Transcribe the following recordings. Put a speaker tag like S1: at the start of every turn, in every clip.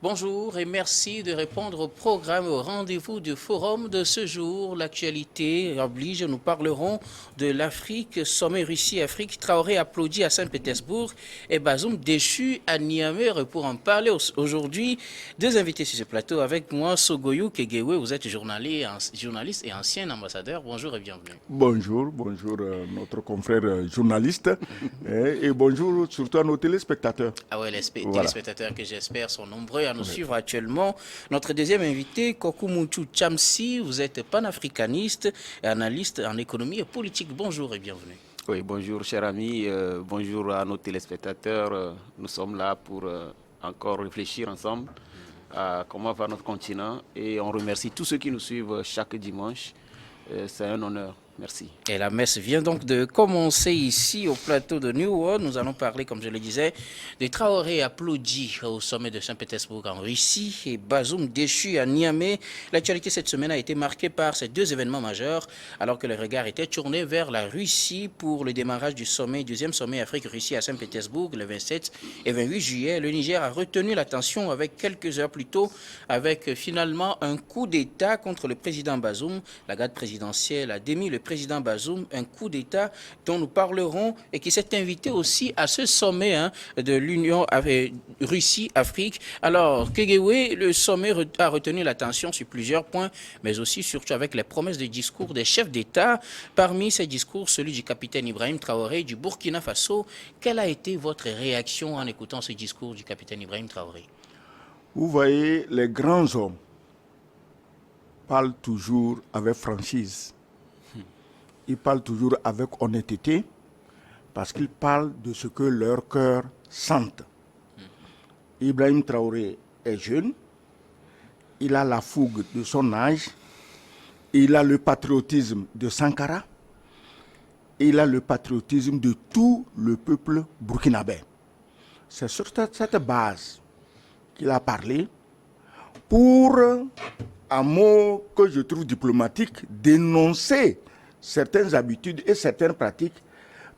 S1: Bonjour et merci de répondre au programme, au rendez-vous du forum de ce jour. L'actualité oblige, nous parlerons de l'Afrique, sommet Russie-Afrique. Traoré applaudi à Saint-Pétersbourg et Bazoum déchu à Niamey. Pour en parler aujourd'hui, deux invités sur ce plateau avec moi, Sogoyou Kegewe, vous êtes journaliste et ancien ambassadeur. Bonjour et bienvenue.
S2: Bonjour, notre confrère journaliste et bonjour surtout à nos téléspectateurs.
S1: Ah ouais, les téléspectateurs que j'espère sont nombreux à nous suivre actuellement. Notre deuxième invité, Kokou Chamsi, vous êtes panafricaniste et analyste en économie et politique. Bonjour et bienvenue.
S3: Oui, bonjour cher ami, bonjour à nos téléspectateurs. Nous sommes là pour encore réfléchir ensemble à comment va notre continent et on remercie tous ceux qui nous suivent chaque dimanche. C'est un honneur. Merci.
S1: Et la messe vient donc de commencer ici au plateau de New World. Nous allons parler, comme je le disais, de Traoré applaudi au sommet de Saint-Pétersbourg en Russie et Bazoum déchu à Niamey. L'actualité cette semaine a été marquée par ces deux événements majeurs, alors que le regard était tourné vers la Russie pour le démarrage du deuxième sommet Afrique-Russie à Saint-Pétersbourg le 27 et 28 juillet. Le Niger a retenu l'attention avec quelques heures plus tôt, avec finalement un coup d'État contre le président Bazoum. La garde présidentielle a démis le président Bazoum, un coup d'État dont nous parlerons et qui s'est invité aussi à ce sommet de l'Union Russie-Afrique. Alors, Kegewe, le sommet a retenu l'attention sur plusieurs points, mais aussi surtout avec les promesses de discours des chefs d'État. Parmi ces discours, celui du capitaine Ibrahim Traoré du Burkina Faso. Quelle a été votre réaction en écoutant ce discours du capitaine Ibrahim Traoré?
S2: Vous voyez, les grands hommes parlent toujours avec franchise. Ils parlent toujours avec honnêteté parce qu'ils parlent de ce que leur cœur sent. Ibrahim Traoré est jeune, il a la fougue de son âge, il a le patriotisme de Sankara, il a le patriotisme de tout le peuple burkinabé. C'est sur cette base qu'il a parlé pour, un mot que je trouve diplomatique, dénoncer certaines habitudes et certaines pratiques,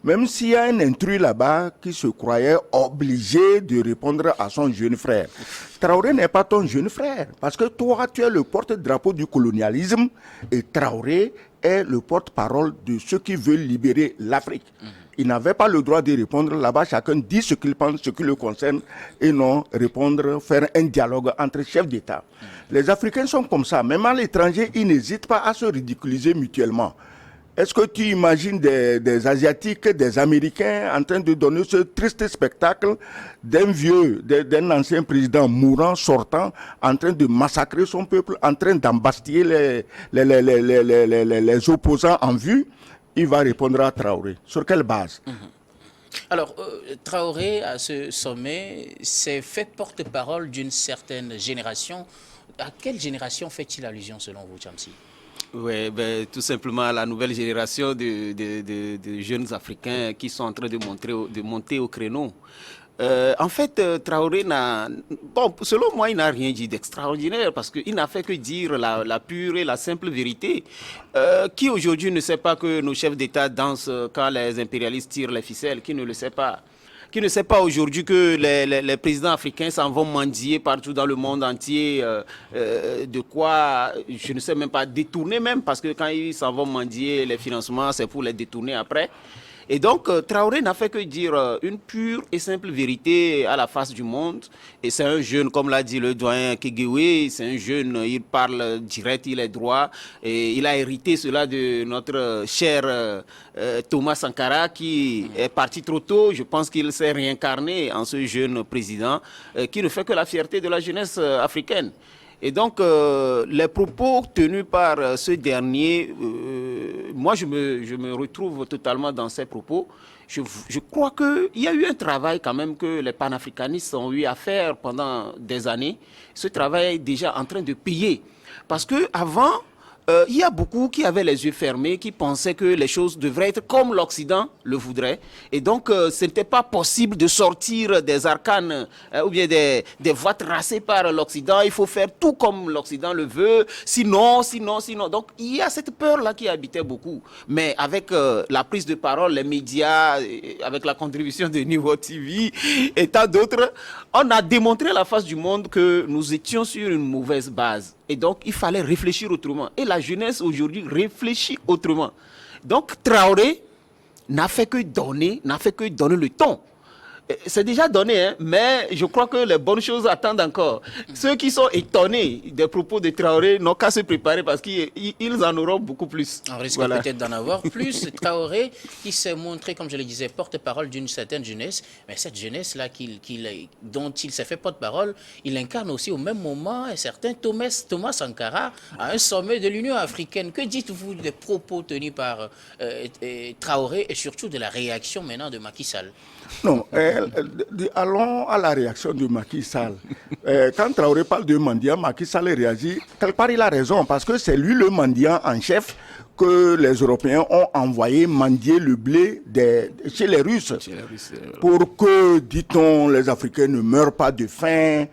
S2: même s'il y a un intrus là-bas qui se croyait obligé de répondre à son jeune frère. Traoré n'est pas ton jeune frère, parce que toi, tu es le porte-drapeau du colonialisme et Traoré est le porte-parole de ceux qui veulent libérer l'Afrique. Il n'avait pas le droit de répondre là-bas, chacun dit ce qu'il pense, ce qui le concerne, et non répondre, faire un dialogue entre chefs d'État. Les Africains sont comme ça, même à l'étranger, ils n'hésitent pas à se ridiculiser mutuellement. Est-ce que tu imagines des Asiatiques, des Américains en train de donner ce triste spectacle d'un ancien président mourant, sortant, en train de massacrer son peuple, en train d'embastiller les opposants en vue? Il va répondre à Traoré. Sur quelle base?
S1: Alors, Traoré, à ce sommet, s'est fait porte-parole d'une certaine génération. À quelle génération fait-il allusion selon vous, Chamsi?
S3: Oui, tout simplement à la nouvelle génération de jeunes Africains qui sont en train de monter au créneau. En fait, Traoré selon moi, il n'a rien dit d'extraordinaire parce qu'il n'a fait que dire la pure et la simple vérité. Qui aujourd'hui ne sait pas que nos chefs d'État dansent quand les impérialistes tirent les ficelles? Qui ne le sait pas? Qui ne sait pas aujourd'hui que les présidents africains s'en vont mendier partout dans le monde entier, de quoi, je ne sais même pas, détourner même, parce que quand ils s'en vont mendier les financements, c'est pour les détourner après. Et donc, Traoré n'a fait que dire une pure et simple vérité à la face du monde. Et c'est un jeune, comme l'a dit le doyen Kegewe, c'est un jeune, il parle direct, il est droit. Et il a hérité cela de notre cher Thomas Sankara, qui est parti trop tôt. Je pense qu'il s'est réincarné en ce jeune président qui ne fait que la fierté de la jeunesse africaine. Et donc, les propos tenus par ce dernier, moi, je me retrouve totalement dans ces propos. Je crois qu'il y a eu un travail quand même que les panafricanistes ont eu à faire pendant des années. Ce travail est déjà en train de payer. Parce qu'avant, il y a beaucoup qui avaient les yeux fermés, qui pensaient que les choses devraient être comme l'Occident le voudrait. Et donc, ce n'était pas possible de sortir des arcanes ou bien des voies tracées par l'Occident. Il faut faire tout comme l'Occident le veut. Sinon. Donc, il y a cette peur-là qui habitait beaucoup. Mais avec la prise de parole, les médias, avec la contribution de New World TV et tant d'autres, on a démontré à la face du monde que nous étions sur une mauvaise base. Et donc, il fallait réfléchir autrement. Et la jeunesse, aujourd'hui, réfléchit autrement. Donc, Traoré n'a fait que donner le ton. C'est déjà donné, hein, mais je crois que les bonnes choses attendent encore. Ceux qui sont étonnés des propos de Traoré n'ont qu'à se préparer parce qu'ils en auront beaucoup plus.
S1: On risque peut-être d'en avoir plus. Traoré, qui s'est montré, comme je le disais, porte-parole d'une certaine jeunesse, mais cette jeunesse-là dont il s'est fait porte-parole, il incarne aussi au même moment un certain Thomas Sankara à un sommet de l'Union africaine. Que dites-vous des propos tenus par Traoré et surtout de la réaction maintenant de Macky Sall?
S2: Non, allons à la réaction de Macky Sall. Quand Traoré parle de mendiant, Macky Sall réagit. Quelque part, il a raison, parce que c'est lui le mendiant en chef que les Européens ont envoyé mendier le blé chez les Russes. Pour que, dit-on, les Africains ne meurent pas de faim.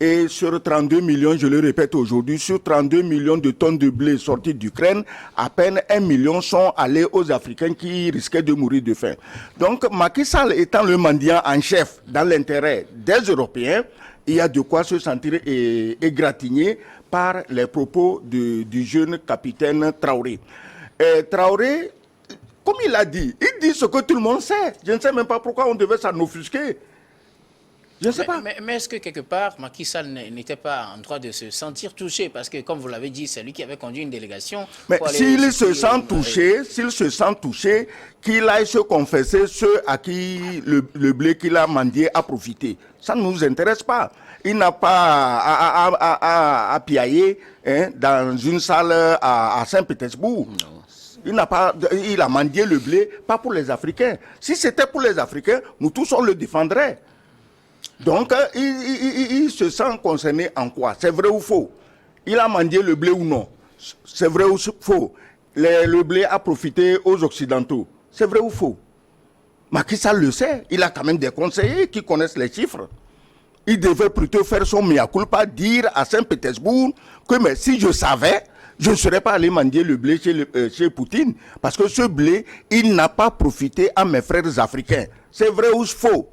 S2: Et sur 32 millions, je le répète aujourd'hui, sur 32 millions de tonnes de blé sorties d'Ukraine, à peine 1 million sont allés aux Africains qui risquaient de mourir de faim. Donc, Macky Sall étant le mendiant en chef dans l'intérêt des Européens, il y a de quoi se sentir égratigné par les propos du jeune capitaine Traoré. Traoré, comme il a dit, il dit ce que tout le monde sait. Je ne sais même pas pourquoi on devait s'en offusquer. Je ne sais pas.
S1: Mais est-ce que quelque part, Macky Sall n'était pas en droit de se sentir touché? Parce que, comme vous l'avez dit, c'est lui qui avait conduit une délégation.
S2: Mais s'il se sent touché, qu'il aille se confesser ceux à qui le blé qu'il a mendié a profité. Ça ne nous intéresse pas. Il n'a pas à piailler dans une salle à Saint-Pétersbourg. Il a mendié le blé, pas pour les Africains. Si c'était pour les Africains, nous tous on le défendrait. Donc, il se sent concerné en quoi? C'est vrai ou faux? Il a mendié le blé ou non? C'est vrai ou faux? Le blé a profité aux Occidentaux. C'est vrai ou faux? Macky Sall le sait. Il a quand même des conseillers qui connaissent les chiffres. Il devait plutôt faire son mea culpa, dire à Saint-Pétersbourg que mais si je savais, je ne serais pas allé mendier le blé chez Poutine. Parce que ce blé, il n'a pas profité à mes frères africains. C'est vrai ou faux?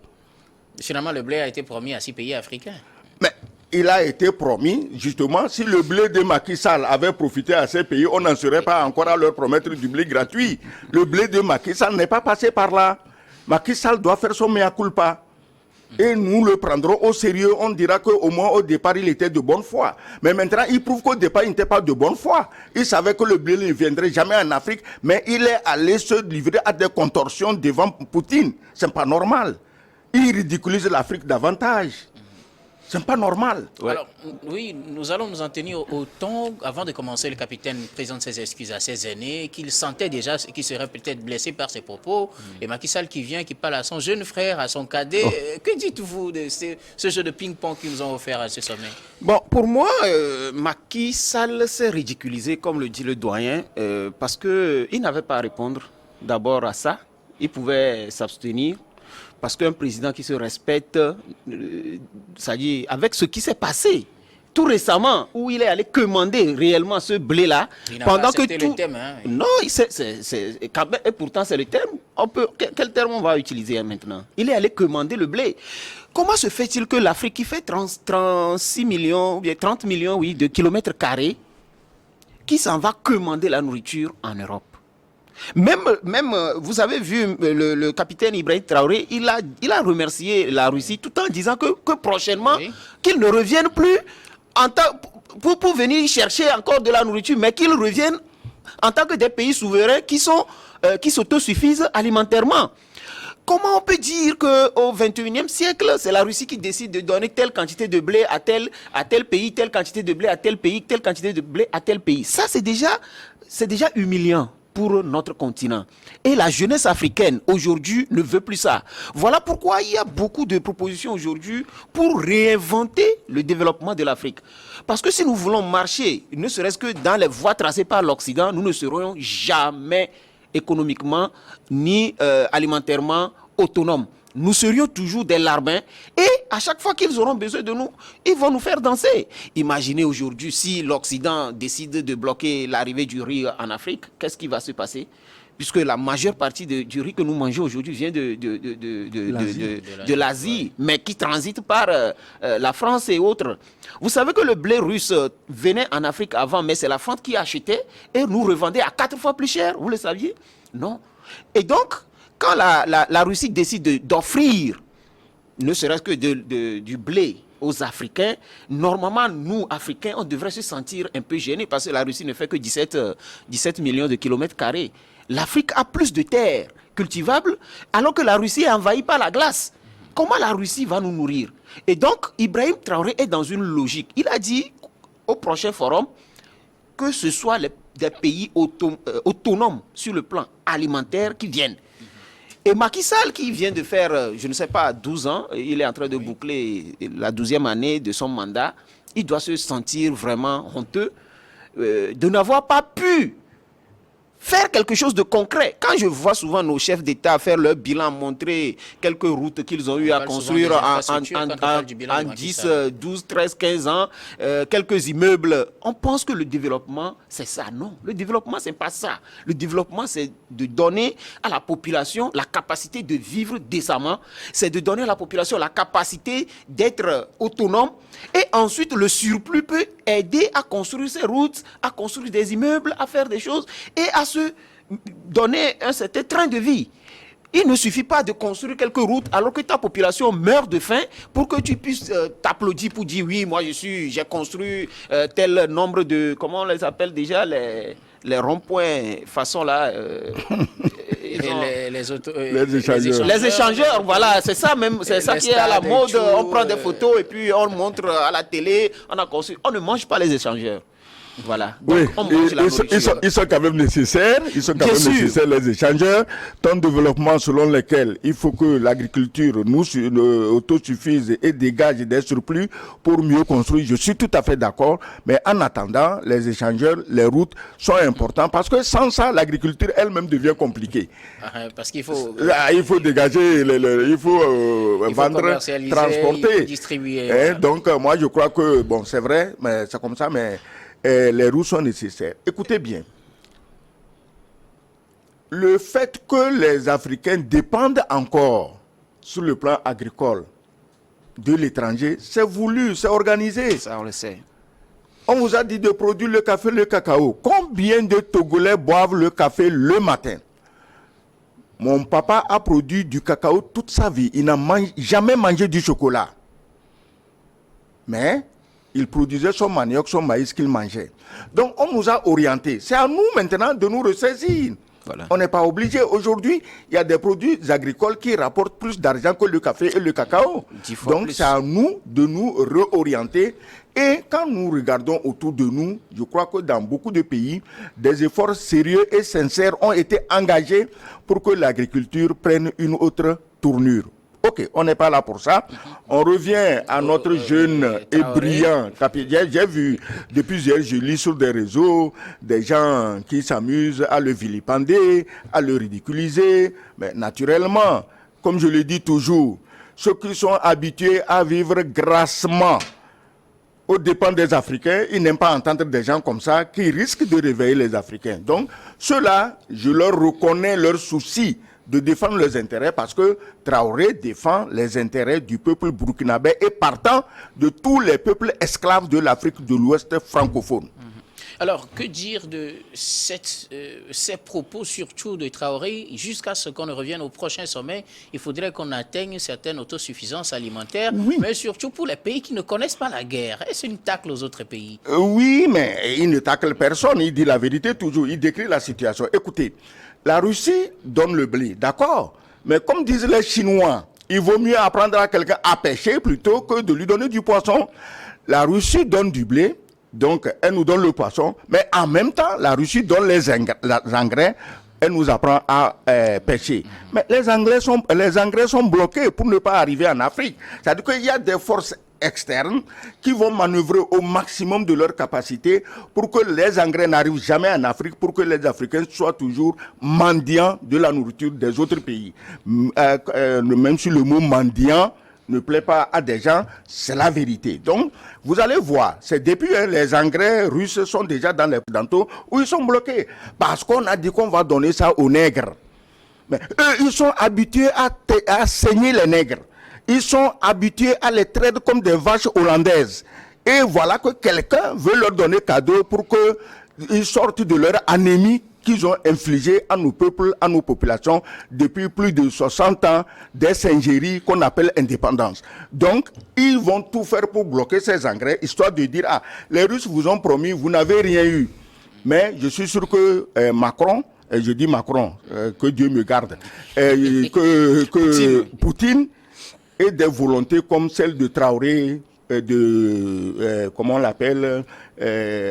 S1: Finalement, le blé a été promis à 6 pays africains.
S2: Mais il a été promis, justement, si le blé de Macky Sall avait profité à ces pays, on n'en serait pas encore à leur promettre du blé gratuit. Le blé de Macky Sall n'est pas passé par là. Macky Sall doit faire son mea culpa. Et nous le prendrons au sérieux. On dira qu'au moins au départ, il était de bonne foi. Mais maintenant, il prouve qu'au départ, il n'était pas de bonne foi. Il savait que le blé ne viendrait jamais en Afrique, mais il est allé se livrer à des contorsions devant Poutine. C'est pas normal. Il ridiculise l'Afrique davantage. C'est pas normal.
S1: Ouais. Alors, oui, nous allons nous en tenir au ton. Avant de commencer, le capitaine présente ses excuses à ses aînés, qu'il sentait déjà qu'il serait peut-être blessé par ses propos. Et Macky Sall qui vient, qui parle à son jeune frère, à son cadet. Que dites-vous de ce jeu de ping-pong qu'ils nous ont offert à ce sommet?
S3: Bon, pour moi, Macky Sall s'est ridiculisé, comme le dit le doyen, parce qu'il n'avait pas à répondre d'abord à ça. Il pouvait s'abstenir. Parce qu'un président qui se respecte, c'est-à-dire avec ce qui s'est passé tout récemment, où il est allé commander réellement ce blé-là,
S1: pendant que tout... le thème, hein, oui.
S3: Non, et pourtant c'est le terme. Quel terme on va utiliser maintenant? Il est allé commander le blé. Comment se fait-il que l'Afrique, qui fait 36 millions, ou bien 30 millions, oui, de kilomètres carrés, qui s'en va commander la nourriture en Europe? Même, vous avez vu le capitaine Ibrahim Traoré, il a remercié la Russie tout en disant que prochainement, oui, qu'ils ne reviennent plus pour venir chercher encore de la nourriture, mais qu'ils reviennent en tant que des pays souverains qui s'autosuffisent alimentairement. Comment on peut dire qu'au XXIe siècle, c'est la Russie qui décide de donner telle quantité de blé à tel pays, telle quantité de blé à tel pays, telle quantité de blé à tel pays? Ça, c'est déjà humiliant pour notre continent. Et la jeunesse africaine, aujourd'hui, ne veut plus ça. Voilà pourquoi il y a beaucoup de propositions aujourd'hui pour réinventer le développement de l'Afrique. Parce que si nous voulons marcher, ne serait-ce que dans les voies tracées par l'Occident, nous ne serons jamais économiquement ni alimentairement autonomes. Nous serions toujours des larbins et à chaque fois qu'ils auront besoin de nous, ils vont nous faire danser. Imaginez aujourd'hui si l'Occident décide de bloquer l'arrivée du riz en Afrique, qu'est-ce qui va se passer? Puisque la majeure partie du riz que nous mangeons aujourd'hui vient de l'Asie, mais qui transite par la France et autres. Vous savez que le blé russe venait en Afrique avant, mais c'est la France qui achetait et nous revendait à 4 fois plus cher. Vous le saviez? Non. Et donc, quand la Russie décide d'offrir, ne serait-ce que du blé aux Africains, normalement, nous, Africains, on devrait se sentir un peu gênés parce que la Russie ne fait que 17 millions de kilomètres carrés. L'Afrique a plus de terres cultivables alors que la Russie est envahie par la glace. Comment la Russie va nous nourrir? Et donc, Ibrahim Traoré est dans une logique. Il a dit au prochain forum que ce soit des pays autonomes sur le plan alimentaire qui viennent. Et Macky Sall, qui vient de faire, je ne sais pas, 12 ans, il est en train de boucler la 12e année de son mandat, il doit se sentir vraiment honteux de n'avoir pas pu faire quelque chose de concret. Quand je vois souvent nos chefs d'État faire leur bilan, montrer quelques routes qu'ils ont eu à construire en 10, 12, 13, 15 ans, quelques immeubles, on pense que le développement, c'est ça. Non, le développement, c'est pas ça. Le développement, c'est de donner à la population la capacité de vivre décemment. C'est de donner à la population la capacité d'être autonome. Et ensuite, le surplus peut aider à construire ces routes, à construire des immeubles, à faire des choses et à se donner un certain train de vie. Il ne suffit pas de construire quelques routes alors que ta population meurt de faim pour que tu puisses t'applaudir pour dire oui, moi j'ai construit tel nombre de, comment on les appelle déjà, les ronds-points façon là. Les échangeurs, voilà, c'est ça même, c'est ça qui est à la mode. On prend des photos et puis on montre à la télé, on a construit. On ne mange pas les échangeurs. Voilà. Donc,
S2: oui,
S3: on mange la nourriture.
S2: ils sont quand même nécessaires. Ils sont quand même nécessaires, les échangeurs. Ton développement selon lesquels il faut que l'agriculture nous autosuffise et dégage des surplus pour mieux construire. Je suis tout à fait d'accord. Mais en attendant, les échangeurs, les routes sont importants parce que sans ça, l'agriculture elle-même devient compliquée.
S1: Parce qu'il faut...
S2: il faut dégager, il faut vendre, transporter.
S1: Distribuer.
S2: Donc, moi, je crois que, bon, c'est vrai, mais c'est comme ça, mais les routes sont nécessaires. Écoutez bien. Le fait que les Africains dépendent encore sur le plan agricole de l'étranger, c'est voulu, c'est organisé.
S3: Ça, on le sait.
S2: On vous a dit de produire le café, le cacao. Combien de Togolais boivent le café le matin? Mon papa a produit du cacao toute sa vie. Il n'a jamais mangé du chocolat. Mais il produisait son manioc, son maïs qu'il mangeait. Donc on nous a orientés. C'est à nous maintenant de nous ressaisir. Voilà. On n'est pas obligé. Aujourd'hui, il y a des produits agricoles qui rapportent plus d'argent que le café et le cacao. Donc c'est à nous de nous réorienter. Et quand nous regardons autour de nous, je crois que dans beaucoup de pays, des efforts sérieux et sincères ont été engagés pour que l'agriculture prenne une autre tournure. Ok, on n'est pas là pour ça. On revient à notre jeune et brillant capitaine. J'ai vu, depuis hier, je lis sur des réseaux des gens qui s'amusent à le vilipender, à le ridiculiser. Mais naturellement, comme je le dis toujours, ceux qui sont habitués à vivre grassement aux dépens des Africains, ils n'aiment pas entendre des gens comme ça qui risquent de réveiller les Africains. Donc, ceux-là, je leur reconnais leur souci de défendre leurs intérêts parce que Traoré défend les intérêts du peuple burkinabé et partant de tous les peuples esclaves de l'Afrique de l'Ouest francophone.
S1: Alors, que dire de ces propos, surtout de Traoré, jusqu'à ce qu'on ne revienne au prochain sommet? Il faudrait qu'on atteigne une certaine autosuffisance alimentaire, oui, mais surtout pour les pays qui ne connaissent pas la guerre. Est-ce une tacle aux autres pays?
S2: Oui, mais il ne tacle personne, il dit la vérité toujours, il décrit la situation. Écoutez, la Russie donne le blé, d'accord, mais comme disent les Chinois, il vaut mieux apprendre à quelqu'un à pêcher plutôt que de lui donner du poisson. La Russie donne du blé, Donc, elle nous donne le poisson, mais en même temps, la Russie donne les engrais. Elle nous apprend à pêcher. Mais les engrais sont bloqués pour ne pas arriver en Afrique. C'est-à-dire qu'il y a des forces externes qui vont manœuvrer au maximum de leur capacité pour que les engrais n'arrivent jamais en Afrique, pour que les Africains soient toujours mendiants de la nourriture des autres pays. Même si le mot mendiant ne plaît pas à des gens, c'est la vérité. Donc, vous allez voir, c'est depuis les engrais russes sont déjà dans les occidentaux où ils sont bloqués. Parce qu'on a dit qu'on va donner ça aux nègres. Mais eux, ils sont habitués à saigner les nègres. Ils sont habitués à les traiter comme des vaches hollandaises. Et voilà que quelqu'un veut leur donner cadeau pour qu'ils sortent de leur anémie qu'ils ont infligé à nos peuples, à nos populations depuis plus de 60 ans des singeries qu'on appelle indépendance. Donc, ils vont tout faire pour bloquer ces engrais, histoire de dire, ah, les Russes vous ont promis, vous n'avez rien eu. Mais je suis sûr que Macron, et je dis Macron, que Dieu me garde, que Poutine ait des volontés comme celle de Traoré, comment on l'appelle,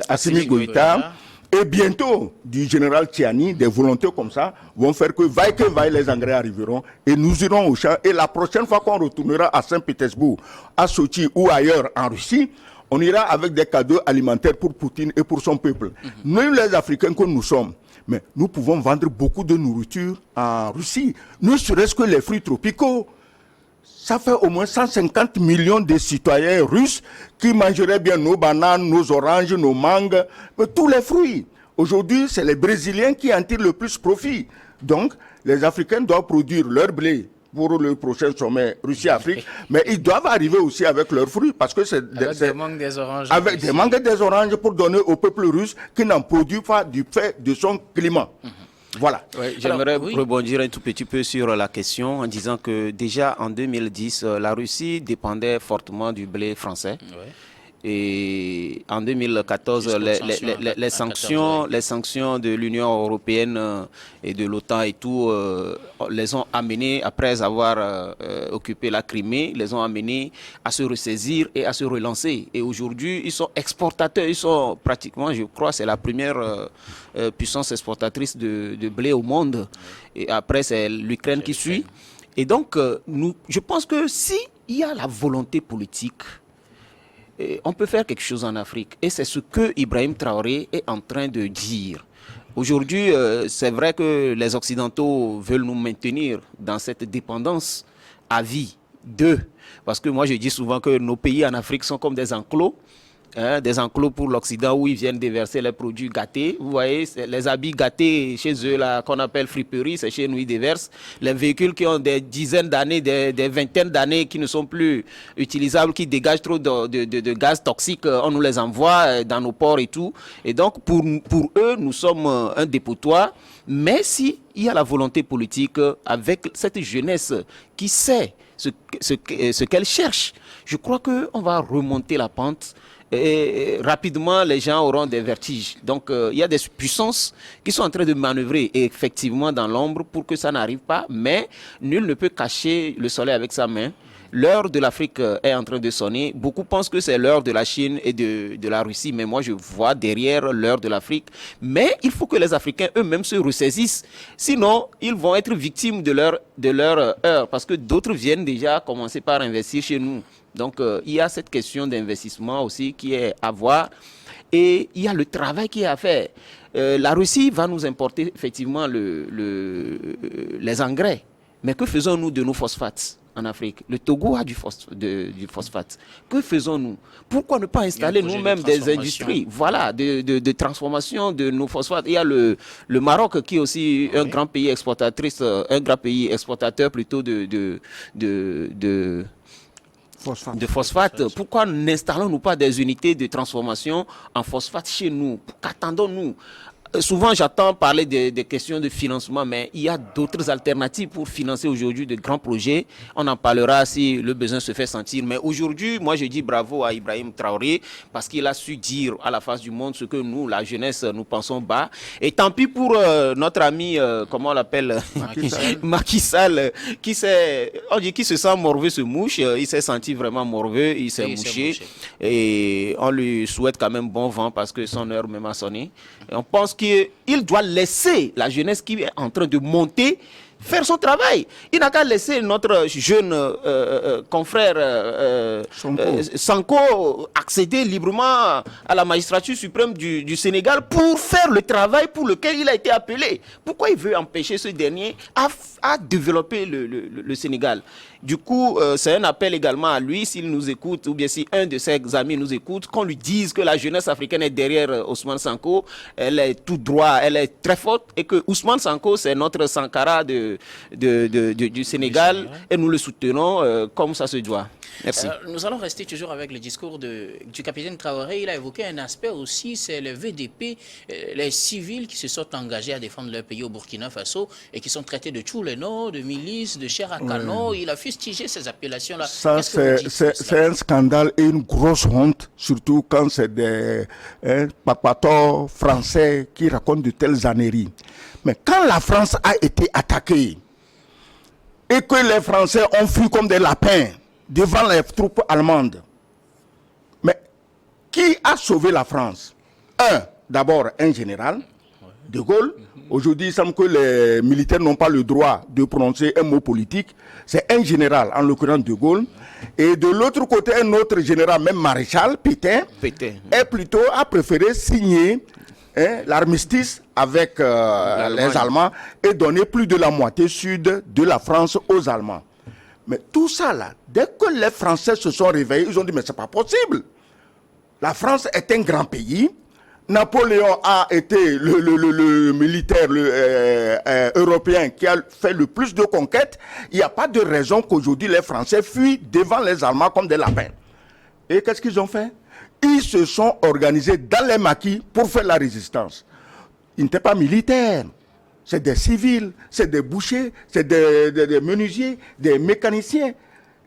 S2: Assimi Goïta, et bientôt, du général Tiani, des volontés comme ça vont faire que vaille les engrais arriveront et nous irons au champ. Et la prochaine fois qu'on retournera à Saint-Pétersbourg, à Sochi ou ailleurs en Russie, on ira avec des cadeaux alimentaires pour Poutine et pour son peuple. Nous, les Africains que nous sommes, mais nous pouvons vendre beaucoup de nourriture en Russie, ne serait-ce que les fruits tropicaux. Ça fait au moins 150 millions de citoyens russes qui mangeraient bien nos bananes, nos oranges, nos mangues, tous les fruits. Aujourd'hui, c'est les Brésiliens qui en tirent le plus profit. Donc, les Africains doivent produire leur blé pour le prochain sommet Russie-Afrique, mais ils doivent arriver aussi avec leurs fruits parce que c'est
S1: des mangues des oranges.
S2: Avec des mangues des oranges pour donner au peuple russe qui n'en produit pas du fait de son climat. Voilà.
S3: Ouais, j'aimerais rebondir un tout petit peu sur la question en disant que déjà en 2010, la Russie dépendait fortement du blé français. Ouais. Et en 2014, les sanctions de l'Union européenne et de l'OTAN et tout les ont amenés, après avoir occupé la Crimée, les ont amenés à se ressaisir et à se relancer. Et aujourd'hui, ils sont exportateurs, ils sont pratiquement, je crois, c'est la première puissance exportatrice de blé au monde. Et après, c'est l'Ukraine qui suit. Et donc, je pense que si il y a la volonté politique, on peut faire quelque chose en Afrique. Et c'est ce que Ibrahim Traoré est en train de dire. Aujourd'hui, c'est vrai que les Occidentaux veulent nous maintenir dans cette dépendance à vie d'eux. Parce que moi, je dis souvent que nos pays en Afrique sont comme des enclos. Des enclos pour l'Occident où ils viennent déverser les produits gâtés. Vous voyez, les habits gâtés chez eux, là, qu'on appelle friperie, c'est chez nous, ils déversent. Les véhicules qui ont des dizaines d'années, des vingtaines d'années, qui ne sont plus utilisables, qui dégagent trop de gaz toxiques, on nous les envoie dans nos ports et tout. Et donc, pour eux, nous sommes un dépotoir. Mais s'il y a la volonté politique avec cette jeunesse qui sait ce qu'elle cherche, je crois qu'on va remonter la pente. Et rapidement, les gens auront des vertiges. Donc, il y a des puissances qui sont en train de manœuvrer effectivement dans l'ombre pour que ça n'arrive pas. Mais nul ne peut cacher le soleil avec sa main. L'heure de l'Afrique est en train de sonner. Beaucoup pensent que c'est l'heure de la Chine et de la Russie. Mais moi, je vois derrière l'heure de l'Afrique. Mais il faut que les Africains eux-mêmes se ressaisissent. Sinon, ils vont être victimes de leur heure. Parce que d'autres viennent déjà commencer par investir chez nous. Donc, il y a cette question d'investissement aussi qui est à voir. Et il y a le travail qui est à faire. La Russie va nous importer effectivement les engrais. Mais que faisons-nous de nos phosphates en Afrique? Le Togo a du phosphate. Que faisons-nous? Pourquoi ne pas installer nous-mêmes des industries de transformation de nos phosphates? Il y a le Maroc qui est aussi un grand pays exportateur plutôt de phosphate. Pourquoi n'installons-nous pas des unités de transformation en phosphate chez nous? Qu'attendons-nous? souvent j'entends parler des questions de financement, mais il y a d'autres alternatives pour financer aujourd'hui de grands projets. On en parlera si le besoin se fait sentir. Mais aujourd'hui, moi je dis bravo à Ibrahim Traoré parce qu'il a su dire à la face du monde ce que nous, la jeunesse, nous pensons bas. Et tant pis pour notre ami, comment on l'appelle, Macky Sall, qui se sent morveux, se mouche. Il s'est senti vraiment morveux, il s'est mouché. Et on lui souhaite quand même bon vent parce que son heure même a sonné. Et on pense qu'il doit laisser la jeunesse qui est en train de monter faire son travail. Il n'a qu'à laisser notre jeune confrère Sanko accéder librement à la magistrature suprême du Sénégal pour faire le travail pour lequel il a été appelé. Pourquoi il veut empêcher ce dernier à développer le Sénégal? Du coup, c'est un appel également à lui, s'il nous écoute, ou bien si un de ses amis nous écoute, qu'on lui dise que la jeunesse africaine est derrière Ousmane Sanko, elle est tout droit, elle est très forte, et que Ousmane Sanko, c'est notre Sankara du Sénégal, et nous le soutenons comme ça se doit. Merci.
S1: Nous allons rester toujours avec le discours du capitaine Traoré. Il a évoqué un aspect aussi, c'est le VDP, les civils qui se sont engagés à défendre leur pays au Burkina Faso et qui sont traités de Tchouleno, de milices, de chair à canon. Il a fustigé ces appellations-là.
S2: Ça, c'est un scandale et une grosse honte, surtout quand c'est des papators français qui racontent de telles âneries. Mais quand la France a été attaquée et que les Français ont fui comme des lapins devant les troupes allemandes, mais qui a sauvé la France? D'abord un général, De Gaulle. Aujourd'hui, il semble que les militaires n'ont pas le droit de prononcer un mot politique. C'est un général, en l'occurrence De Gaulle. Et de l'autre côté, un autre général, même maréchal, Pétain, a préféré signer l'armistice avec les Allemands et donner plus de la moitié sud de la France aux Allemands. Mais tout ça là, dès que les Français se sont réveillés, ils ont dit mais c'est pas possible. La France est un grand pays. Napoléon a été le militaire européen qui a fait le plus de conquêtes. Il n'y a pas de raison qu'aujourd'hui les Français fuient devant les Allemands comme des lapins. Et qu'est-ce qu'ils ont fait? Ils se sont organisés dans les maquis pour faire la résistance. Ils n'étaient pas militaires. C'est des civils, c'est des bouchers, c'est des menuisiers, des mécaniciens,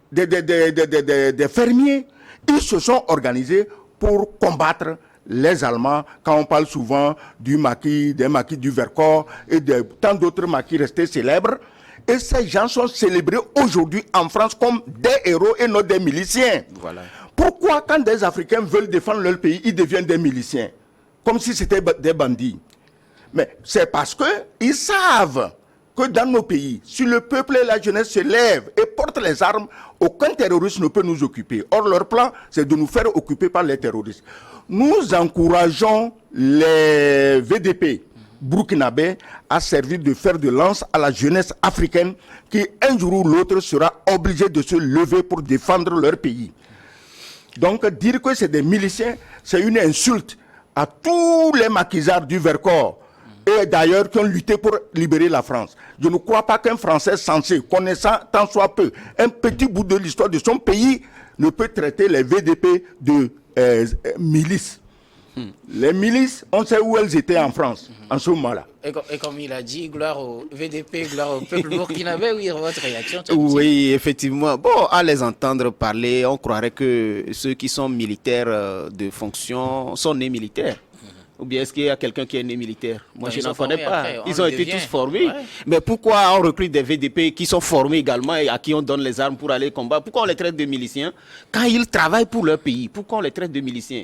S2: des fermiers. Ils se sont organisés pour combattre les Allemands, quand on parle souvent des maquis du Vercors et de tant d'autres maquis restés célèbres. Et ces gens sont célébrés aujourd'hui en France comme des héros et non des miliciens. Voilà. Pourquoi quand des Africains veulent défendre leur pays, ils deviennent des miliciens? Comme si c'était des bandits. Mais c'est parce qu'ils savent que dans nos pays, si le peuple et la jeunesse se lèvent et portent les armes, aucun terroriste ne peut nous occuper. Or, leur plan, c'est de nous faire occuper par les terroristes. Nous encourageons les VDP burkinabés à servir de fer de lance à la jeunesse africaine qui, un jour ou l'autre, sera obligée de se lever pour défendre leur pays. Donc, dire que c'est des miliciens, c'est une insulte à tous les maquisards du Vercors et d'ailleurs qui ont lutté pour libérer la France. Je ne crois pas qu'un Français censé, connaissant tant soit peu un petit bout de l'histoire de son pays, ne peut traiter les VDP de milices. Les milices, on sait où elles étaient en France, en ce moment-là.
S1: Et comme il a dit, gloire au VDP, gloire au peuple burkinabé, oui, votre réaction?
S3: Oui, effectivement. Bon, à les entendre parler, on croirait que ceux qui sont militaires de fonction sont nés militaires. Ou bien est-ce qu'il y a quelqu'un qui est né militaire? Moi, je n'en connais pas. Ils ont été tous formés. Ouais. Mais pourquoi on recrute des VDP qui sont formés également et à qui on donne les armes pour aller combattre? Pourquoi on les traite de miliciens? Quand ils travaillent pour leur pays, pourquoi on les traite de miliciens?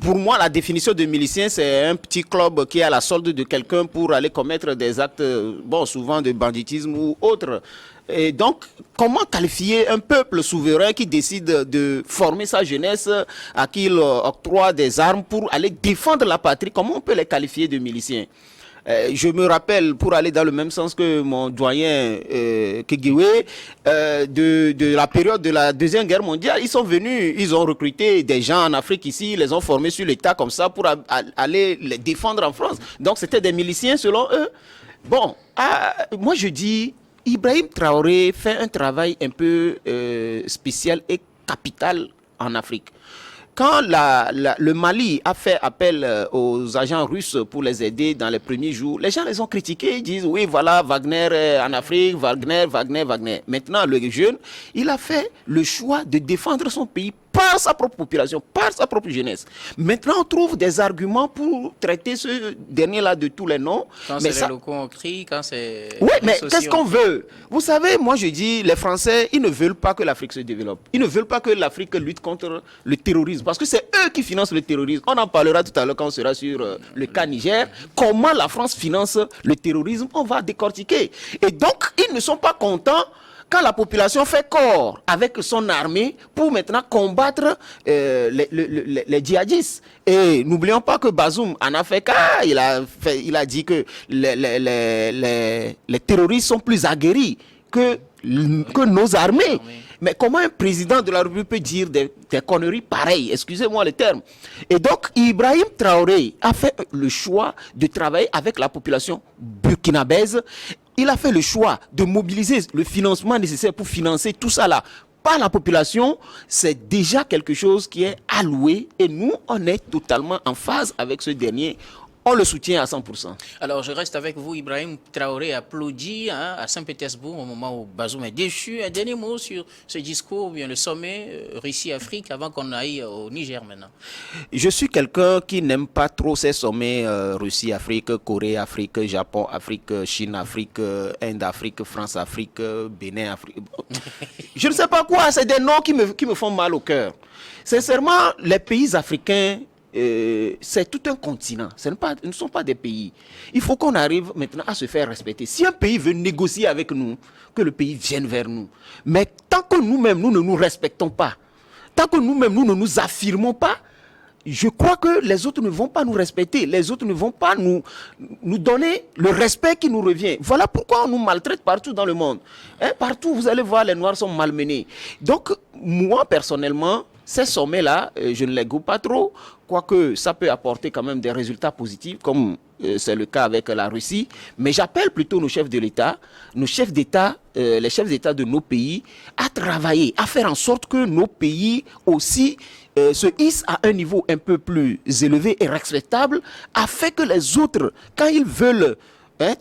S3: Pour moi, la définition de milicien, c'est un petit club qui est à la solde de quelqu'un pour aller commettre des actes, bon, souvent de banditisme ou autre. Et donc, comment qualifier un peuple souverain qui décide de former sa jeunesse, à qui il octroie des armes pour aller défendre la patrie? Comment on peut les qualifier de miliciens? Je me rappelle, pour aller dans le même sens que mon doyen Kegiwe, de la période de la Deuxième Guerre mondiale, ils sont venus, ils ont recruté des gens en Afrique ici, ils les ont formés sur l'État comme ça pour aller les défendre en France. Donc c'était des miliciens selon eux. Bon, moi je dis, Ibrahim Traoré fait un travail un peu spécial et capital en Afrique. quand le Mali a fait appel aux agents russes pour les aider dans les premiers jours, les gens les ont critiqués, ils disent oui voilà Wagner en Afrique, Wagner. Maintenant le jeune, il a fait le choix de défendre son pays par sa propre population, par sa propre jeunesse. Maintenant, on trouve des arguments pour traiter ce dernier-là de tous les noms.
S1: Quand c'est les locaux on crie, quand c'est...
S3: Oui, mais qu'est-ce qu'on veut? Vous savez, moi je dis, les Français, ils ne veulent pas que l'Afrique se développe. Ils ne veulent pas que l'Afrique lutte contre le terrorisme, parce que c'est eux qui financent le terrorisme. On en parlera tout à l'heure quand on sera sur le cas Niger. Comment la France finance le terrorisme, on va décortiquer. Et donc, ils ne sont pas contents quand la population fait corps avec son armée pour maintenant combattre les djihadistes. Et n'oublions pas que Bazoum en a fait cas, il a dit que les terroristes sont plus aguerris que nos armées. Mais comment un président de la République peut dire des conneries pareilles? Excusez-moi le terme. Et donc, Ibrahim Traoré a fait le choix de travailler avec la population burkinabèse. Il a fait le choix de mobiliser le financement nécessaire pour financer tout ça là par la population. C'est déjà quelque chose qui est alloué et nous, on est totalement en phase avec ce dernier. On le soutient à 100%.
S1: Alors, je reste avec vous. Ibrahim Traoré applaudit à Saint-Pétersbourg au moment où Bazoum est déchu. Un dernier mot sur ce discours, bien le sommet Russie-Afrique, avant qu'on aille au Niger maintenant.
S3: Je suis quelqu'un qui n'aime pas trop ces sommets Russie-Afrique, Corée-Afrique, Japon-Afrique, Chine-Afrique, Inde-Afrique, France-Afrique, Bénin-Afrique. Je ne sais pas quoi, c'est des noms qui me font mal au cœur. Sincèrement, les pays africains, c'est tout un continent, ce ne sont pas des pays. Il faut qu'on arrive maintenant à se faire respecter. Si un pays veut négocier avec nous, que le pays vienne vers nous. Mais tant que nous-mêmes, nous ne nous respectons pas, tant que nous-mêmes, nous ne nous affirmons pas, je crois que les autres ne vont pas nous respecter, les autres ne vont pas nous donner le respect qui nous revient. Voilà pourquoi on nous maltraite partout dans le monde. Partout, vous allez voir, les Noirs sont malmenés. Donc, moi, personnellement, ces sommets-là, je ne les goûte pas trop, quoique ça peut apporter quand même des résultats positifs, comme c'est le cas avec la Russie. Mais j'appelle plutôt nos chefs de l'État, les chefs d'État de nos pays, à travailler, à faire en sorte que nos pays aussi se hissent à un niveau un peu plus élevé et respectable, afin que les autres, quand ils veulent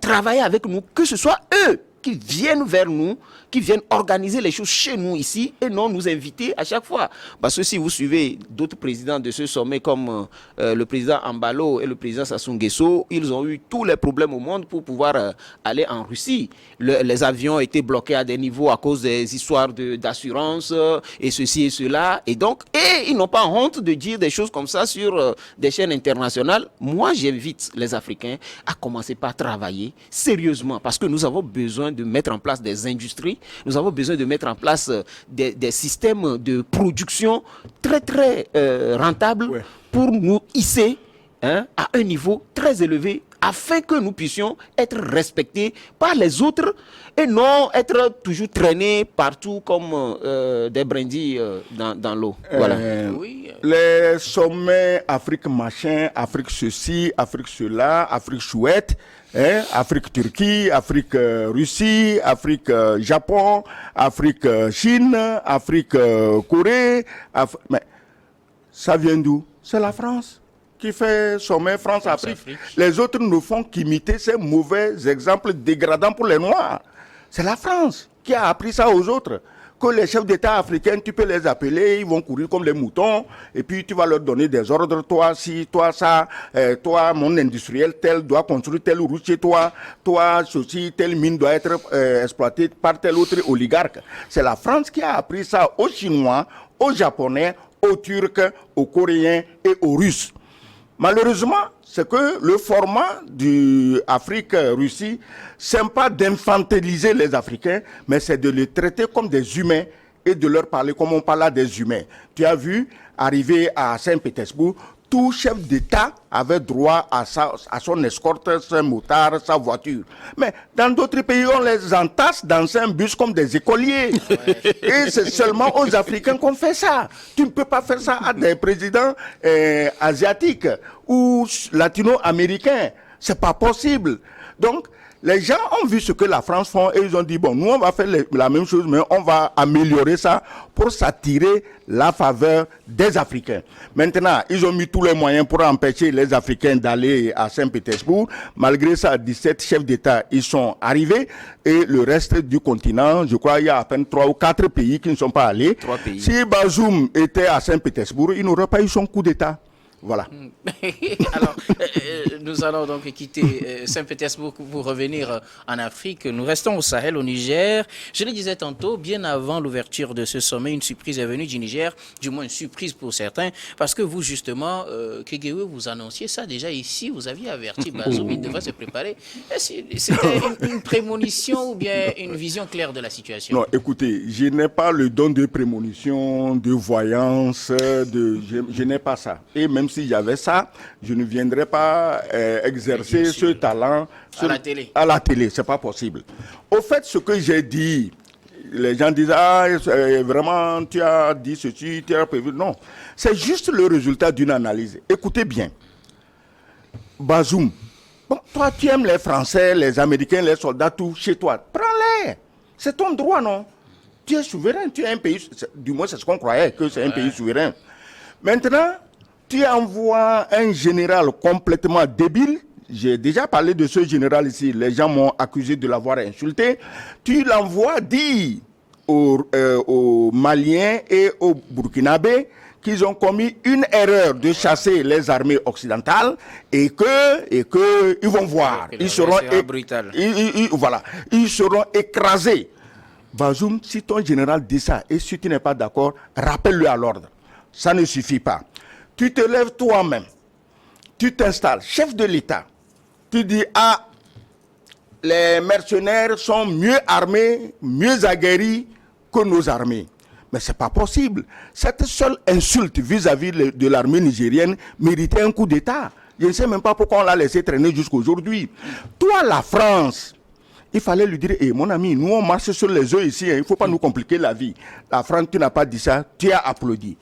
S3: travailler avec nous, que ce soit eux qui viennent vers nous, qui viennent organiser les choses chez nous ici et non nous inviter à chaque fois. Parce que si vous suivez d'autres présidents de ce sommet comme le président Ambalo et le président Sassou Nguesso, ils ont eu tous les problèmes au monde pour pouvoir aller en Russie. Les avions étaient bloqués à des niveaux à cause des histoires d'assurance et ceci et cela. Et donc, ils n'ont pas honte de dire des choses comme ça sur des chaînes internationales. Moi, j'invite les Africains à commencer par travailler sérieusement parce que nous avons besoin de mettre en place des industries, nous avons besoin de mettre en place des systèmes de production très très rentables pour nous hisser à un niveau très élevé afin que nous puissions être respectés par les autres et non être toujours traînés partout comme des brindilles dans l'eau. Voilà.
S2: Les sommets Afrique machin, Afrique ceci, Afrique cela, Afrique chouette, Afrique Turquie, Afrique Russie, Afrique Japon, Afrique Chine, Afrique Corée. Mais ça vient d'où? C'est la France qui fait sommet France-Afrique. Les autres ne font qu'imiter ces mauvais exemples dégradants pour les Noirs. C'est la France qui a appris ça aux autres. Que les chefs d'État africains, tu peux les appeler, ils vont courir comme les moutons, et puis tu vas leur donner des ordres, toi, si, toi, ça, toi, mon industriel, tel doit construire telle route chez toi, toi, ceci, telle mine doit être exploitée par tel autre oligarque. C'est la France qui a appris ça aux Chinois, aux Japonais, aux Turcs, aux Coréens et aux Russes. Malheureusement, c'est que le format du Afrique-Russie, c'est pas d'infantiliser les Africains, mais c'est de les traiter comme des humains et de leur parler comme on parle à des humains. Tu as vu, arriver à Saint-Pétersbourg, tout chef d'État avait droit à son escorte, son motard, sa voiture. Mais dans d'autres pays, on les entasse dans un bus comme des écoliers. Et c'est seulement aux Africains qu'on fait ça. Tu ne peux pas faire ça à des présidents asiatiques ou latino-américains. C'est pas possible. Donc, les gens ont vu ce que la France font et ils ont dit, bon, nous on va faire la même chose, mais on va améliorer ça pour s'attirer la faveur des Africains. Maintenant, ils ont mis tous les moyens pour empêcher les Africains d'aller à Saint-Pétersbourg. Malgré ça, 17 chefs d'État, ils sont arrivés et le reste du continent, je crois, il y a à peine 3 ou 4 pays qui ne sont pas allés.
S3: 3 pays.
S2: Si Bazoum était à Saint-Pétersbourg, il n'aurait pas eu son coup d'État. Voilà.
S1: Alors, nous allons donc quitter Saint-Pétersbourg pour revenir en Afrique. Nous restons au Sahel, au Niger. Je le disais tantôt, bien avant l'ouverture de ce sommet, une surprise est venue du Niger, du moins une surprise pour certains, parce que vous, justement, Kegewe, vous annonciez ça déjà ici, vous aviez averti Bazoum, il devrait se préparer. C'était une prémonition ou bien une vision claire de la situation?
S2: Non, écoutez, je n'ai pas le don de prémonition, de voyance, je n'ai pas ça. Et même si j'avais ça, je ne viendrais pas exercer ce talent
S1: à la télé.
S2: C'est pas possible. Au fait, ce que j'ai dit, les gens disent, ah, vraiment, tu as dit ceci, tu as prévu. Non, c'est juste le résultat d'une analyse. Écoutez bien. Bazoum, bon, toi, tu aimes les Français, les Américains, les soldats, tout chez toi. Prends-les. C'est ton droit, non? Tu es souverain, tu es un pays, du moins c'est ce qu'on croyait, que c'est un pays souverain. Maintenant, tu envoies un général complètement débile. J'ai déjà parlé de ce général ici. Les gens m'ont accusé de l'avoir insulté. Tu l'envoies dire aux Maliens et aux Burkinabés qu'ils ont commis une erreur de chasser les armées occidentales et que ils vont voir. Ils seront voilà. Ils seront écrasés. Bazoum, si ton général dit ça et si tu n'es pas d'accord, rappelle-le à l'ordre. Ça ne suffit pas. Tu te lèves toi-même, tu t'installes, chef de l'État. Tu dis, ah, les mercenaires sont mieux armés, mieux aguerris que nos armées. Mais ce n'est pas possible. Cette seule insulte vis-à-vis de l'armée nigérienne méritait un coup d'État. Je ne sais même pas pourquoi on l'a laissé traîner jusqu'à aujourd'hui. Toi, la France, il fallait lui dire, mon ami, nous on marche sur les œufs ici, il ne faut pas nous compliquer la vie. La France, tu n'as pas dit ça, tu as applaudi.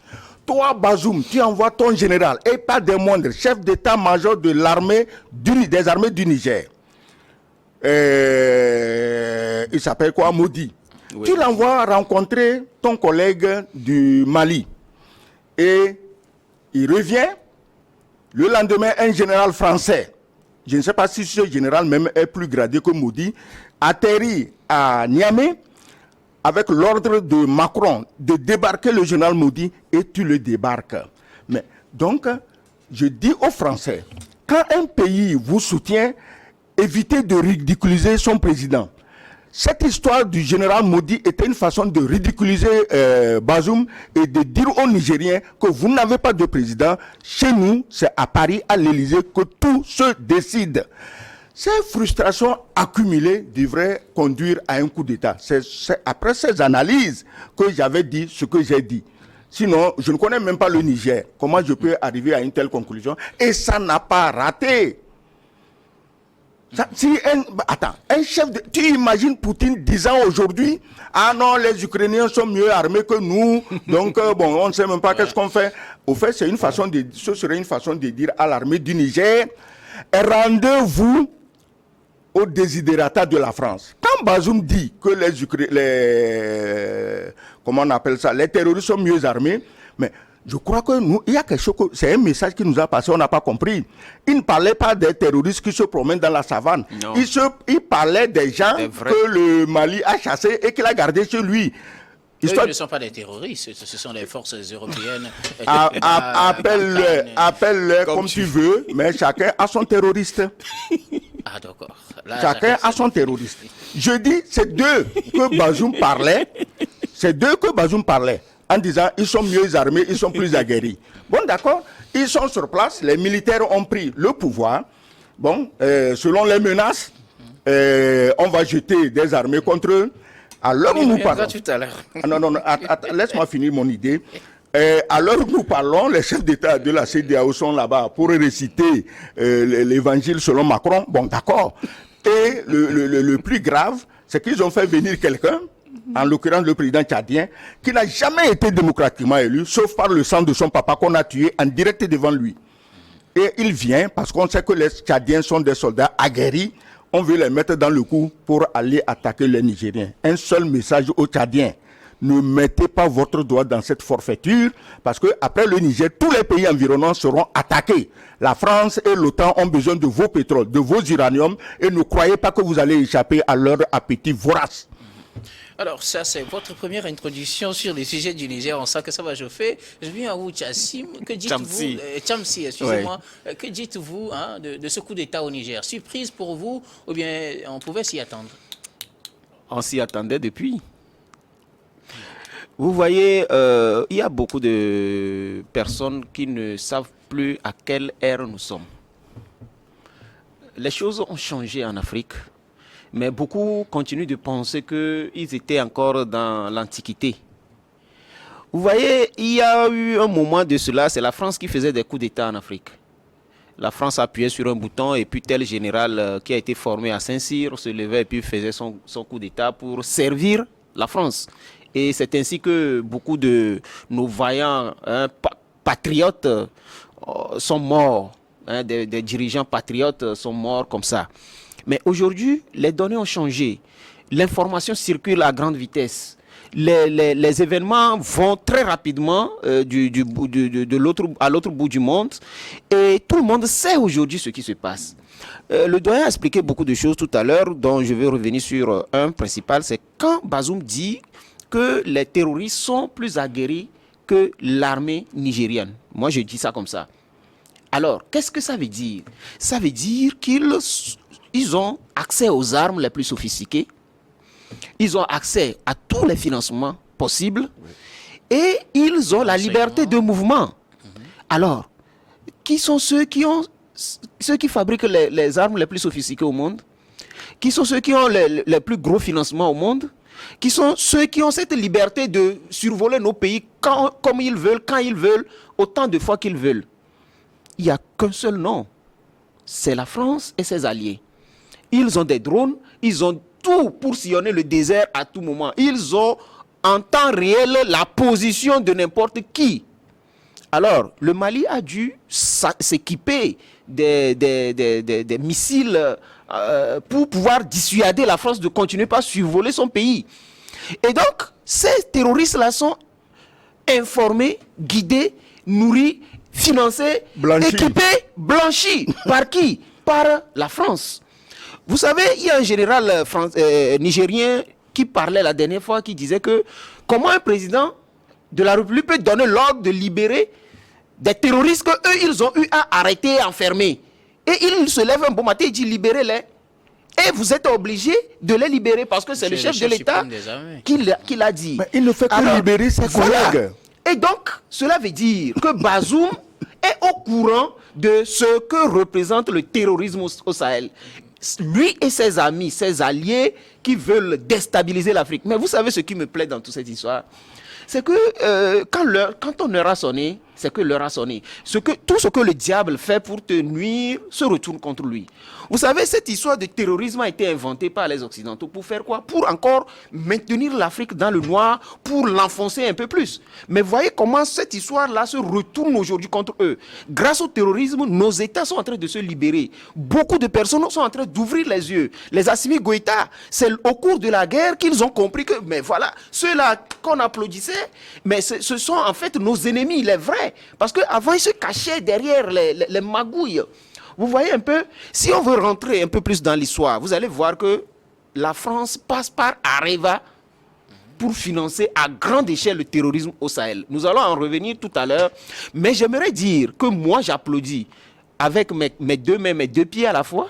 S2: Toi, Bazoum, tu envoies ton général, et pas des moindres, chef d'état-major de l'armée des armées du Niger. Il s'appelle quoi? Modi. Oui. Tu l'envoies rencontrer ton collègue du Mali. Et il revient. Le lendemain, un général français, je ne sais pas si ce général même est plus gradé que Modi, atterrit à Niamey avec l'ordre de Macron de débarquer le général Modi et tu le débarques. Mais donc, je dis aux Français, quand un pays vous soutient, évitez de ridiculiser son président. Cette histoire du général Modi était une façon de ridiculiser Bazoum et de dire aux Nigériens que vous n'avez pas de président. Chez nous, c'est à Paris, à l'Élysée, que tout se décide. Ces frustrations accumulées devraient conduire à un coup d'État. C'est après ces analyses que j'avais dit ce que j'ai dit. Sinon, je ne connais même pas le Niger. Comment je peux arriver à une telle conclusion? Et ça n'a pas raté. Un chef de... Tu imagines Poutine disant aujourd'hui, ah non, les Ukrainiens sont mieux armés que nous, donc bon, on ne sait même pas qu'est-ce qu'on fait. Au fait, ce serait une façon de dire à l'armée du Niger, rendez-vous au désiderata de la France. Quand Bazoum dit que comment on appelle ça, les terroristes sont mieux armés, mais je crois que il y a quelque chose, c'est un message qui nous a passé, on n'a pas compris. Il ne parlait pas des terroristes qui se promènent dans la savane. Il parlait des gens que le Mali a chassés et qu'il a gardés chez lui.
S1: Ils ne sont pas des terroristes, ce sont les forces européennes.
S2: Appelle-le comme tu veux, mais chacun a son terroriste.
S1: Ah d'accord.
S2: Chacun a son terroriste. Je dis, c'est d'eux que Bazoum parlait. En disant, ils sont mieux armés, ils sont plus aguerris. Bon, d'accord, ils sont sur place, les militaires ont pris le pouvoir. Bon, selon les menaces, on va jeter des armées contre eux. À l'heure où nous parlons... laisse-moi finir mon idée. À l'heure où nous parlons, les chefs d'État de la CEDEAO sont là-bas pour réciter l'évangile selon Macron. Bon, d'accord. Et le plus grave, c'est qu'ils ont fait venir quelqu'un, en l'occurrence le président tchadien, qui n'a jamais été démocratiquement élu, sauf par le sang de son papa qu'on a tué en direct devant lui. Et il vient parce qu'on sait que les Tchadiens sont des soldats aguerris. On veut les mettre dans le coup pour aller attaquer les Nigériens. Un seul message aux Tchadiens. Ne mettez pas votre doigt dans cette forfaiture parce qu'après le Niger, tous les pays environnants seront attaqués. La France et l'OTAN ont besoin de vos pétroles, de vos uraniums et ne croyez pas que vous allez échapper à leur appétit vorace.
S1: Alors, ça, c'est votre première introduction sur les sujets du Niger. On sent que ça va chauffer. Je viens à vous, Chassim. Que dites-vous, Chamsi, excusez-moi. Que dites-vous de ce coup d'État au Niger? Surprise pour vous ou bien on pouvait s'y attendre?
S3: On s'y attendait depuis. Vous voyez, il y a beaucoup de personnes qui ne savent plus à quelle ère nous sommes. Les choses ont changé en Afrique. Mais beaucoup continuent de penser qu'ils étaient encore dans l'Antiquité. Vous voyez, il y a eu un moment de cela, c'est la France qui faisait des coups d'État en Afrique. La France appuyait sur un bouton et puis tel général qui a été formé à Saint-Cyr se levait et puis faisait son coup d'État pour servir la France. Et c'est ainsi que beaucoup de nos vaillants patriotes sont morts. Des dirigeants patriotes sont morts comme ça. Mais aujourd'hui, les données ont changé. L'information circule à grande vitesse. Les événements vont très rapidement à l'autre bout du monde. Et tout le monde sait aujourd'hui ce qui se passe. Le doyen a expliqué beaucoup de choses tout à l'heure, dont je vais revenir sur un principal. C'est quand Bazoum dit que les terroristes sont plus aguerris que l'armée nigérienne. Moi, je dis ça comme ça. Alors, qu'est-ce que ça veut dire? Ça veut dire qu'ils ont accès aux armes les plus sophistiquées, ils ont accès à tous les financements possibles et ils ont la liberté de mouvement. Alors, qui sont ceux qui fabriquent les armes les plus sophistiquées au monde? Qui sont ceux qui ont les plus gros financements au monde? Qui sont ceux qui ont cette liberté de survoler nos pays comme ils veulent, quand ils veulent, autant de fois qu'ils veulent? Il n'y a qu'un seul nom, c'est la France et ses alliés. Ils ont des drones, ils ont tout pour sillonner le désert à tout moment. Ils ont en temps réel la position de n'importe qui. Alors, le Mali a dû s'équiper des missiles pour pouvoir dissuader la France de continuer à survoler son pays. Et donc, ces terroristes-là sont informés, guidés, nourris, financés, équipés, blanchis. Par qui? Par la France. Vous savez, il y a un général nigérien qui parlait la dernière fois, qui disait que comment un président de la République peut donner l'ordre de libérer des terroristes qu'eux, ils ont eu à arrêter et enfermer. Et il se lève un bon matin et dit libérez-les. Et vous êtes obligé de les libérer parce que c'est le chef de l'État qui l'a dit.
S2: Mais il ne fait que libérer ses collègues.
S3: Et donc, cela veut dire que Bazoum est au courant de ce que représente le terrorisme au Sahel. Lui et ses amis, ses alliés qui veulent déstabiliser l'Afrique. Mais vous savez ce qui me plaît dans toute cette histoire? C'est que quand ton heure a sonné, c'est que l'heure a sonné. Tout ce que le diable fait pour te nuire se retourne contre lui. Vous savez, cette histoire de terrorisme a été inventée par les Occidentaux. Pour faire quoi? Pour encore maintenir l'Afrique dans le noir, pour l'enfoncer un peu plus. Mais voyez comment cette histoire-là se retourne aujourd'hui contre eux. Grâce au terrorisme, nos États sont en train de se libérer. Beaucoup de personnes sont en train d'ouvrir les yeux. Les Assimi Goïta, c'est au cours de la guerre qu'ils ont compris que, mais voilà, ceux-là qu'on applaudissait, mais ce sont en fait nos ennemis, les vrais. Parce qu'avant, ils se cachaient derrière les magouilles. Vous voyez un peu, si on veut rentrer un peu plus dans l'histoire, vous allez voir que la France passe par Areva pour financer à grande échelle le terrorisme au Sahel. Nous allons en revenir tout à l'heure, mais j'aimerais dire que moi j'applaudis avec mes deux mains, mes deux pieds à la fois,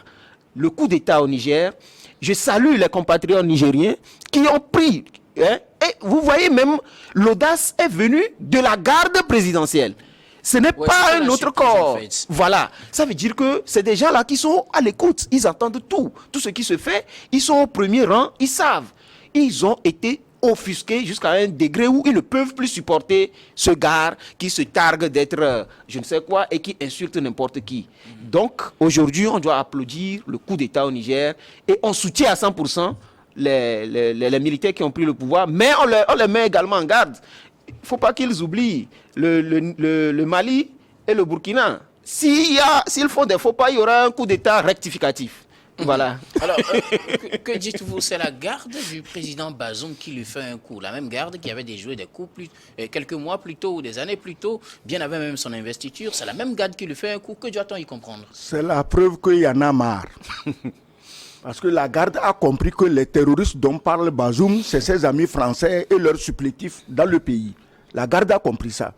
S3: le coup d'État au Niger. Je salue les compatriotes nigériens qui ont pris, et vous voyez même, l'audace est venue de la garde présidentielle. Ce n'est pas un autre corps. En fait. Voilà. Ça veut dire que c'est des gens là qui sont à l'écoute. Ils entendent tout. Tout ce qui se fait, ils sont au premier rang, ils savent. Ils ont été offusqués jusqu'à un degré où ils ne peuvent plus supporter ce gars qui se targue d'être je ne sais quoi et qui insulte n'importe qui. Donc, aujourd'hui, on doit applaudir le coup d'État au Niger et on soutient à 100% les militaires qui ont pris le pouvoir, mais on les met également en garde. Il ne faut pas qu'ils oublient le Mali et le Burkina. s'ils font des faux pas, il y aura un coup d'État rectificatif. Voilà.
S1: Alors, que dites-vous? C'est la garde du président Bazoum qui lui fait un coup. La même garde qui avait déjoué des coups quelques mois plus tôt ou des années plus tôt, bien avant même son investiture. C'est la même garde qui lui fait un coup. Que doit-on y comprendre?
S2: C'est la preuve qu'il y en a marre. Parce que la garde a compris que les terroristes dont parle Bazoum, c'est ses amis français et leurs supplétifs dans le pays. La garde a compris ça.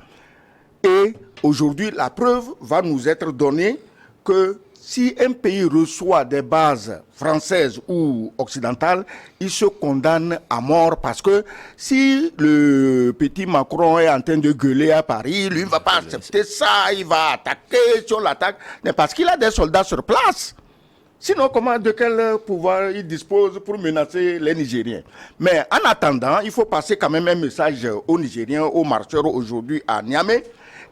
S2: Et aujourd'hui, la preuve va nous être donnée que si un pays reçoit des bases françaises ou occidentales, il se condamne à mort parce que si le petit Macron est en train de gueuler à Paris, lui ne va pas accepter ça, il va attaquer, si on l'attaque, mais parce qu'il a des soldats sur place. Sinon, de quel pouvoir il dispose pour menacer les Nigériens? Mais en attendant, il faut passer quand même un message aux Nigériens, aux marcheurs aujourd'hui à Niamey.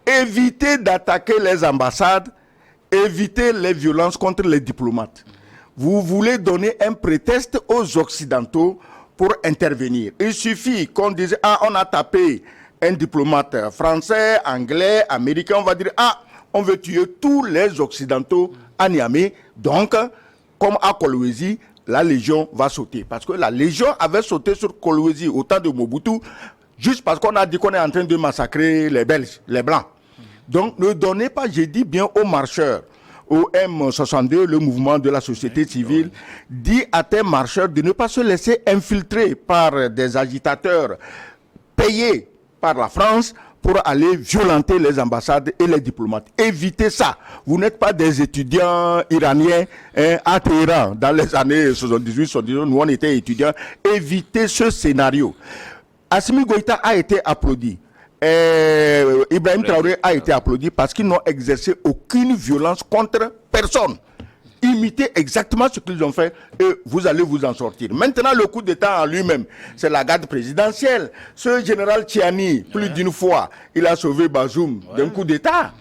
S2: Évitez d'attaquer les ambassades, évitez les violences contre les diplomates. Vous voulez donner un prétexte aux Occidentaux pour intervenir. Il suffit qu'on dise, on a tapé un diplomate français, anglais, américain, on va dire, on veut tuer tous les Occidentaux à Niamey. Donc, comme à Kolwezi, la Légion va sauter. Parce que la Légion avait sauté sur Kolwezi au temps de Mobutu, juste parce qu'on a dit qu'on est en train de massacrer les Belges, les Blancs. Donc, ne donnez pas, j'ai dit bien aux marcheurs, au M62, le mouvement de la société civile, dit à tes marcheurs de ne pas se laisser infiltrer par des agitateurs payés par la France pour aller violenter les ambassades et les diplomates. Évitez ça. Vous n'êtes pas des étudiants iraniens à Téhéran. Dans les années 78, nous on était étudiants. Évitez ce scénario. Assimi Goïta a été applaudi. Ibrahim Traoré a été applaudi parce qu'ils n'ont exercé aucune violence contre personne. Imitez exactement ce qu'ils ont fait et vous allez vous en sortir. Maintenant, le coup d'État en lui-même, c'est la garde présidentielle. Ce général Tchiani, plus d'une fois, il a sauvé Bazoum d'un coup d'État.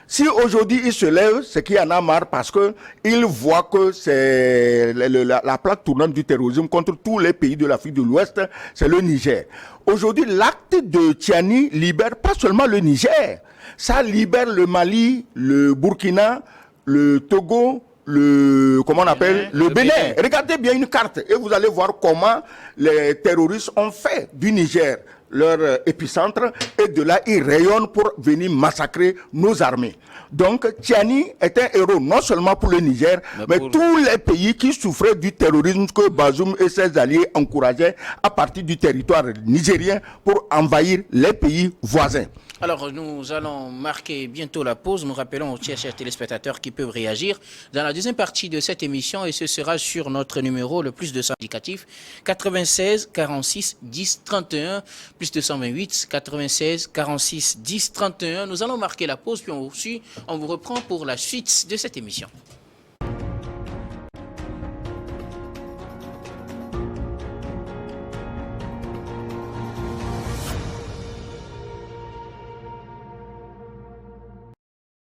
S2: Si aujourd'hui il se lève, c'est qu'il y en a marre parce qu'il voit que c'est la plaque tournante du terrorisme contre tous les pays de l'Afrique de l'Ouest, c'est le Niger. Aujourd'hui, l'acte de Tchiani libère pas seulement le Niger, ça libère le Mali, le Burkina, le Togo, le Bénin. Regardez bien une carte et vous allez voir comment les terroristes ont fait du Niger leur épicentre et de là ils rayonnent pour venir massacrer nos armées. Donc Tchiani est un héros non seulement pour le Niger, mais tous les pays qui souffraient du terrorisme que Bazoum et ses alliés encourageaient à partir du territoire nigérien pour envahir les pays voisins.
S1: Alors, nous allons marquer bientôt la pause. Nous rappelons aux chers téléspectateurs qui peuvent réagir dans la deuxième partie de cette émission et ce sera sur notre numéro le plus 200 indicatif 96 46 10 31 plus 228 96 46 10 31. Nous allons marquer la pause puis on vous reprend pour la suite de cette émission.